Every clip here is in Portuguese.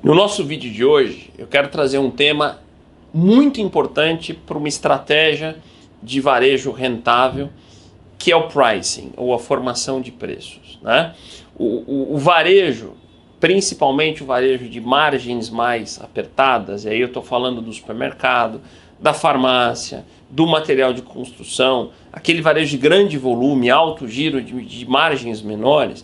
No nosso vídeo de hoje, eu quero trazer um tema muito importante para uma estratégia de varejo rentável, que é o pricing, ou a formação de preços, né? O varejo, principalmente o varejo de margens mais apertadas, e aí eu estou falando do supermercado, da farmácia, do material de construção, aquele varejo de grande volume, alto giro de margens menores,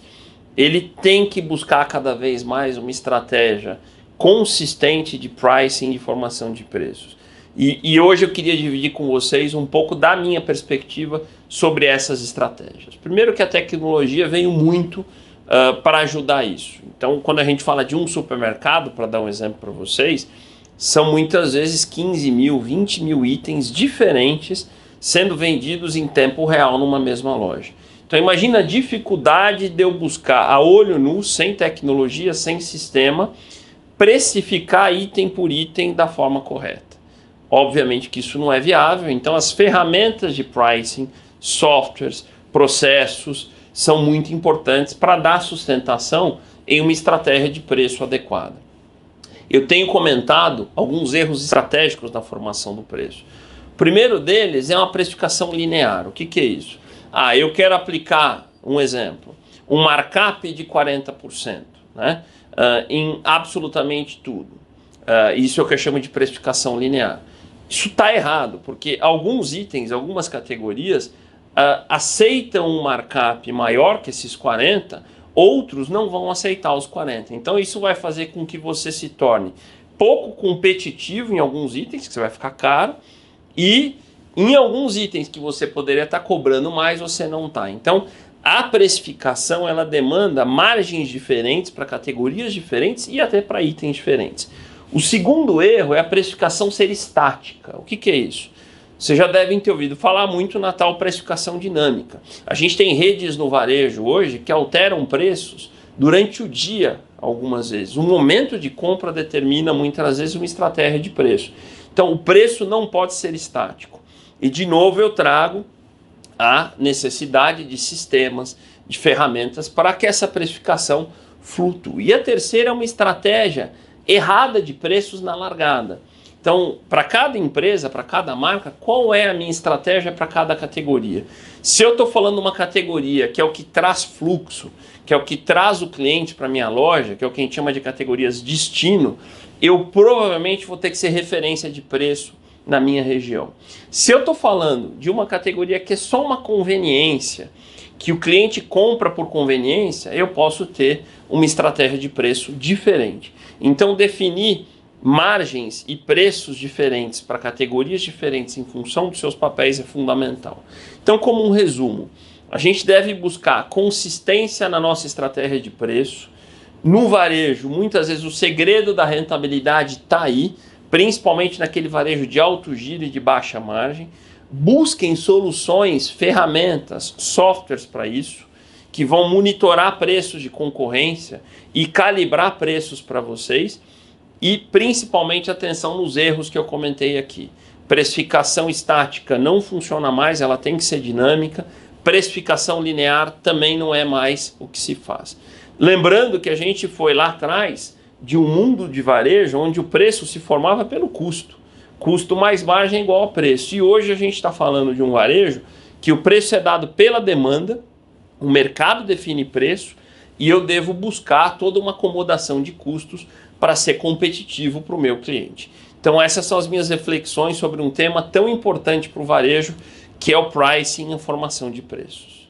ele tem que buscar cada vez mais uma estratégia consistente de pricing e formação de preços. E hoje eu queria dividir com vocês um pouco da minha perspectiva sobre essas estratégias. Primeiro que a tecnologia veio muito para ajudar isso. Então, quando a gente fala de um supermercado, para dar um exemplo para vocês, são muitas vezes 15 mil, 20 mil itens diferentes sendo vendidos em tempo real numa mesma loja. Então imagina a dificuldade de eu buscar a olho nu, sem tecnologia, sem sistema, precificar item por item da forma correta. Obviamente que isso não é viável, então as ferramentas de pricing, softwares, processos são muito importantes para dar sustentação em uma estratégia de preço adequada. Eu tenho comentado alguns erros estratégicos na formação do preço. O primeiro deles é uma precificação linear. O que é isso? Eu quero aplicar, um exemplo, um markup de 40%, né? Em absolutamente tudo. Isso é o que eu chamo de precificação linear. Isso está errado, porque alguns itens, algumas categorias aceitam um markup maior que esses 40%, outros não vão aceitar os 40%. Então isso vai fazer com que você se torne pouco competitivo em alguns itens, que você vai ficar caro, e em alguns itens que você poderia estar cobrando mais, você não está. Então, a precificação ela demanda margens diferentes para categorias diferentes e até para itens diferentes. O segundo erro é a precificação ser estática. O que é isso? Vocês já devem ter ouvido falar muito na tal precificação dinâmica. A gente tem redes no varejo hoje que alteram preços durante o dia, algumas vezes. O momento de compra determina muitas vezes uma estratégia de preço. Então, o preço não pode ser estático. E, de novo, eu trago a necessidade de sistemas, de ferramentas para que essa precificação flutue. E a terceira é uma estratégia errada de preços na largada. Então, para cada empresa, para cada marca, qual é a minha estratégia para cada categoria? Se eu estou falando uma categoria que é o que traz fluxo, que é o que traz o cliente para a minha loja, que é o que a gente chama de categorias destino, eu provavelmente vou ter que ser referência de preço na minha região. Se eu estou falando de uma categoria que é só uma conveniência, que o cliente compra por conveniência, eu posso ter uma estratégia de preço diferente. Então, definir margens e preços diferentes para categorias diferentes em função dos seus papéis é fundamental. Então, como um resumo, a gente deve buscar consistência na nossa estratégia de preço. No varejo, muitas vezes o segredo da rentabilidade está aí, principalmente naquele varejo de alto giro e de baixa margem. Busquem soluções, ferramentas, softwares para isso, que vão monitorar preços de concorrência e calibrar preços para vocês. E principalmente atenção nos erros que eu comentei aqui. Precificação estática não funciona mais, ela tem que ser dinâmica. Precificação linear também não é mais o que se faz. Lembrando que a gente foi lá atrás de um mundo de varejo onde o preço se formava pelo custo. Custo mais margem igual a preço. E hoje a gente está falando de um varejo que o preço é dado pela demanda, o mercado define preço e eu devo buscar toda uma acomodação de custos para ser competitivo para o meu cliente. Então essas são as minhas reflexões sobre um tema tão importante para o varejo, que é o pricing e a formação de preços.